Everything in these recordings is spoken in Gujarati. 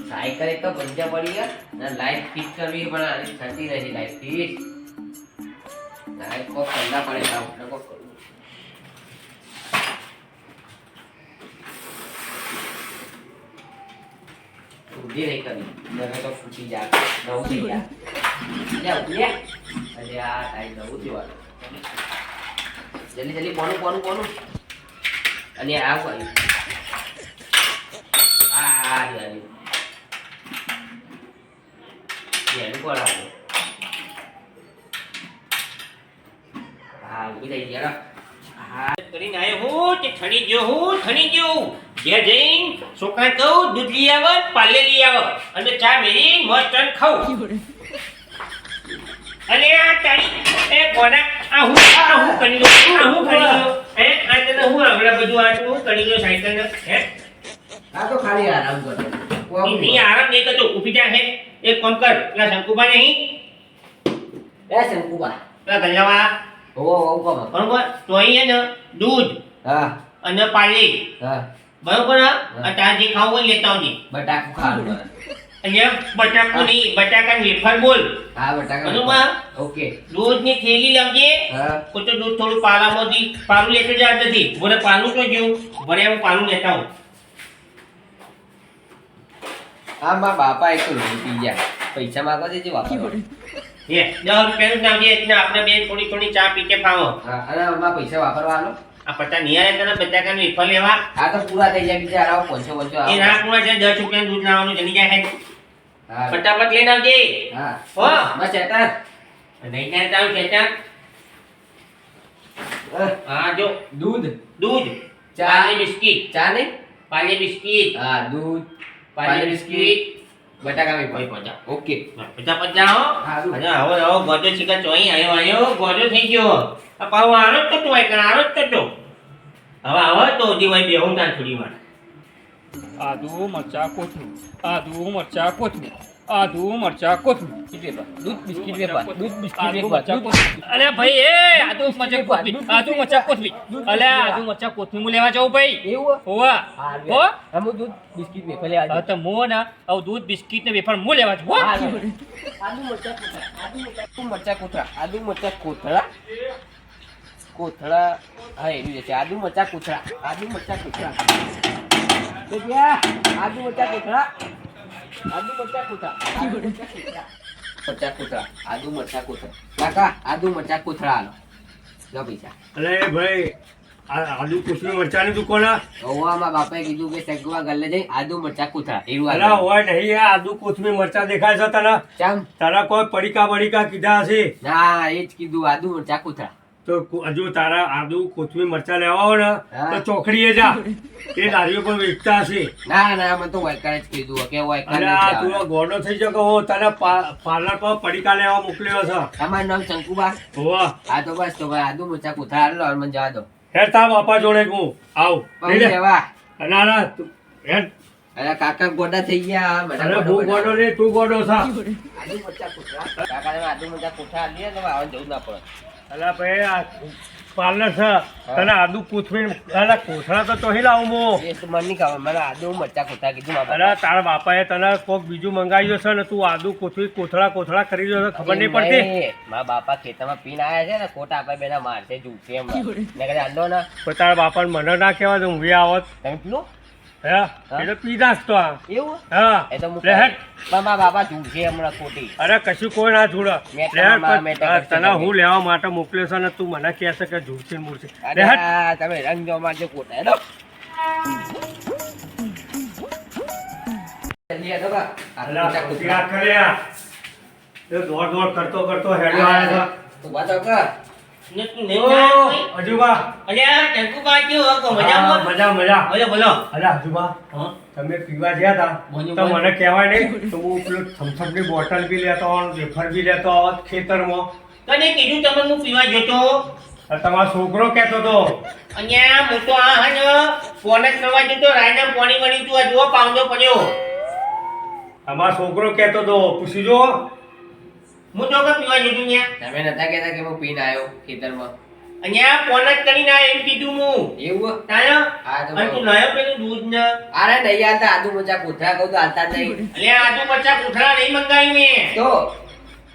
સાયકલ એક તો બંધ પડી ગયા ને લાઈટ ફિટ કરવી પણ આની થતી નથી લાઈટ ફિટ લાઈટ કો ઠંડા પડે કામ કો કરું ઉડી રહી કરી મને તો ફૂટી જા નવું થઈ જા લે ઉડી અરે આ ટાઈમ નવું થયું જલ્દી જલ્દી કોનું અને આ કોઈ આ યાર એનું કોણ આવે હા ઉભી થઈ ગયા હા કરીને આવ્યો હું તે થણી ગયો ઘેર જઈને છોકરા કહું દૂધ લઈ આવ પાલે લઈ આવ અને ચા મેરી મસ્ત ખાઉં અને આ તારી એ કોના આ હું કરી લો હે આ તને હું આગળ બધું આ તું કરી લો સાયકલ ને હે આ તો ખાલી આરામ કરતો નહીં આરામ નહીં કરતો ઊભી જા હે એક કામ કર પેલા શંકુબા નહીં એ શંકુબા પેલા ગલ્લાવા ઓ કોમ બરોબર તો અહીં ને દૂધ હા અને પાલી હા બરોબર આ તાર જે ખાવું હોય લેતા આવજે બટાકું ખાવાનું અહીંયા બટાકું નહીં બટાકા વેફર બોલ હા બટાકા બરોબર ઓકે દૂધ ની થેલી લાવજે હા તો દૂધ થોડું પાલામાંથી પાલું લેતો જા નથી બોલે પાલું તો જેવું ભરે હું પાલું લેતા આવું હા મા બાપા એક લોહી પી ગયા પૈસા માંગો દેજે વાપરો એ 10 રૂપિયાનું નામજે એટલે આપણે બે થોડી ચા પીકે ફાવો હા અને મા પૈસા વાપરવાનો આ પતા નિયારે તને બટાકાનું વેફર લેવા આ તો પૂરા થઈ જાય બીજા આવો પોંચો એ ના પૂરા છે 10 રૂપિયાનું દૂધ લાવવાનું જલ્દી જાય હા ફટાફટ લઈને આવજે હા હો બસ ચેતન નહીં જાય તારું ચેતન હા જો દૂધ ચા ને બિસ્કિટ ચા ને પાલે બિસ્કિટ હા દૂધ પાલે બિસ્કિટ બટાકા મે કોઈ પજા ઓકે પજા હો હા આવો ગોજો ચીકા ચોઈ આયો ગોજો થઈ ગયો આ પાવ આરો તો તો આય આરો તો તો હવે આવો તો જીવાય બેહું તા થોડી વાર આદુ મરચા કોથમીર દૂધ બિસ્કિટ વેપાર અલે ભાઈ એ આદુ મરચા કોથમીર અલે આદુ મરચા કોથમીર મુ લેવા જાવ ભાઈ એવું હોવા હો હમ દૂધ બિસ્કિટ વેફર લેવા તો મો ના આવ દૂધ બિસ્કિટ ને વેફર મુ લેવા જાવ આદુ મરચા કોથળા હા એનું છે આદુ મરચા કોથળા તો ગયા આદુ મરચા કોથળા કાકા આદુ મરચા કોથળા આલો લો પૈસા અલે ભાઈ આ આદુ કોથમીર મરચાની દુકાન ઓવામાં બાપાએ કીધું કે સગવા ગલ્લે જઈ આદુ મરચા કોથળા એવું અલા હોય નહીં આ આદુ કોથમીર મરચા દેખાય છે તને ચમ તારા કોઈ પડીકા કીધા હશે ના એ જ કીધું આદુ મરચા કોથળા તો હજુ તારા આદુ કોથમીર મરચા લેવા હોય ને તો ચોકડીએ જા એ લારીઓ પણ વેચતા હશે ના મને તો વાયકર જ કીધું કે વાયકર તું ગોડો થઈ જતો હો તને પાર્લર પર પડીકા લેવા મોકલ્યો છે તમારું નામ શંકુબા હોવા હા તો બસ તો ભાઈ આદુ મરચા કોથળા આલો મને જવા દો હેડ તા બાપા જોડે હું આવ લેવા ના હેડ અરે કાકા ગોડા થઈ ગયા અરે હું ગોડો ને તું ગોડો છે આદુ મરચા કોથળા કાકા આદુ મરચા કોથળા લે તો આવવાનું જવું ના પડે અલા ભાઈ આ પાર્લર છે તને આદુ કોથમીર અલા કોથળા તો તોહી લાવું મો એ તો મને નહીં ખબર મને આદુ મરચા કોથળા કીધું અરે તારા બાપાએ તને કોક બીજું મંગાવ્યું છે ને તું આદુ કોથમીર કોથળા કરી રહ્યો છે ખબર નહીં પડતી મારા બાપા ખેતરમાં પીને આવ્યા છે ને ખોટા આપણે બેના મારશે જૂઠે એમ ને કદાચ આંદો ના તો તારા બાપાને મને ના કહેવા તો હું આવત તમે પીલો હે એટલે પી નાખતો આ એવું હા એ તો લે હેડ મારા બાપા જૂઠે હમણાં ખોટી અરે કશું કોઈ ના જોડે તને હું લેવા માટે મોકલ્યો છે ને તું મને કહે છે કે જૂઠી મૂર્તિ તમે રંગ જો મારજો કોટા હેડો દોડ કરતો હેડ્યો આવ્યા તું વાતો કર અજુબા મજા બોલો અરે અજુબા તમે પીવા ગયા હતા તો મને કહેવાય નહીં તો હું પેલું થમ્સઅપ ની બોટલ બી લેતો વેફર બી લેતો ખેતરમાં તને કીધું તમે હું પીવા જતો તમારો છોકરો કહેતો હતો અહીંયા મોટો આ હન ફોન જ કરવા જતો રાયના પાણી વળી તું આ જો પાઉંડો પડ્યો અમારો છોકરો કહેતો હતો પૂછી જો હું તો પીવા જતો ત્યાં તમે નતા કહેતા કે હું પીને આવ્યો ખેતરમાં અહીંયા ફોન જ કરીને આ એમ કીધું હું એવું તાયો હા તો અને તું લાયો પેલું દૂધ ને અરે નહીં આલતા આદુ મરચા કોથળા કહું તો આલતા જ નહીં એટલે આજુ બચ્ચા કુઠરા નહીં મંગાવ્યું મેં તો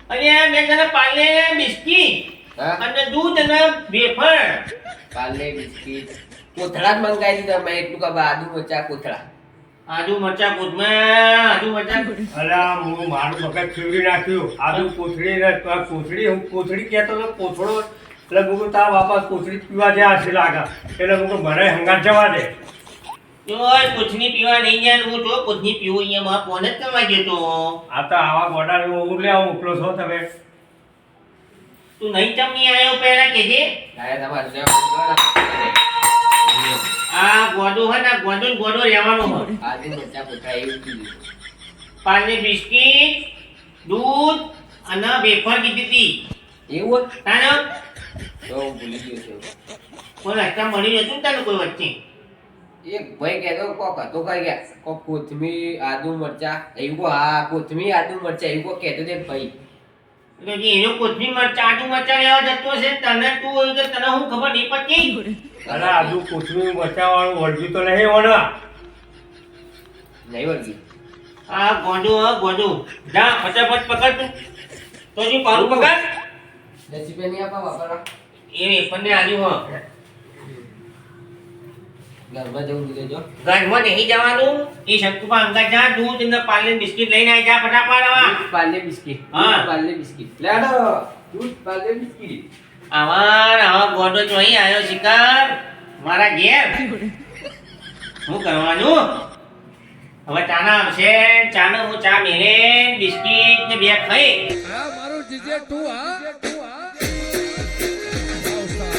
અને મેં તને પાલે બિસ્કીટ હા અને દૂધ અને વેફર પાર્લે બિસ્કિટ કોથળા જ મંગાવી દીધા મેં એટલું કે આદુ મરચા કોથળા આજુ મરચા કૂદમાં આજુ મરચા અલા હું મારું મગજ ફેરવી નાખ્યું આદુ કોથળી ને કોથળી હું કોથળી કહેતો તો કોથળો એટલે હું કહું તારા બાપા કોથળી પીવા જ્યાં હશે લાગા એટલે હું કહું મને હંગાત જવા દે જો કુછની પીવા નહીં જાય હું જો કુછની પીવું અહીંયા માં ફોન જ કરવા ગયો તો આ તો આવા ગોડા હું લેવા મોકલો છો તમે તું નહીં ચમની આવ્યો પહેલા કેજે તારે તમારે આ ગોડો હે ને ગોડો રહેવાનો હે આદુ મરચા કોથળા એવું કીધું પાલે બિસ્કીટ દૂધ અને વેફર કીધી હતી એવું તાનો તો હું ભૂલી ગયો છું કોઈ રસ્તા મળી જતું ને તને કોઈ વચ્ચે એક ભાઈ કહેતો કોક હતો કઈ ગયા કોક કોથમીર આદુ મરચા એવું હા કોથમીર આદુ મરચા એવું કહેતો તે ભાઈ એટલે જે એનો કોથમીર મરચા આદુ મરચા લેવા જતો છે તને તું હોય તો તને હું ખબર નહીં પડતી અલા આદુ કોથળી બચાવવાનું વળગ્યું તો નહીં હોના નહીં વળગી આ ગોડો જા ફટાફટ પકડ તું તો જી પારું પકડ 10 રૂપિયા નહીં આપવા વાપરવા એ વેફરને આલ્યું હો ઘરમાં જવું દીધે જો ઘરમાં નહીં જવાનું એ શંકુપા અંગા જા દૂધ અને પાર્લે બિસ્કિટ લઈને આવી જા ફટાફટ આવા પાર્લે બિસ્કિટ હા. પાર્લે બિસ્કિટ લે આડો દૂધ પાર્લે બિસ્કિટ આવા ગોડો જો અહીં આવ્યો શિકાર મારા ઘેર શું કરવાનું હવે ચાના આવશે ચાનો હું ચા મેલે બિસ્કિટ ને બે ખાઈ મારું જીજે તું હા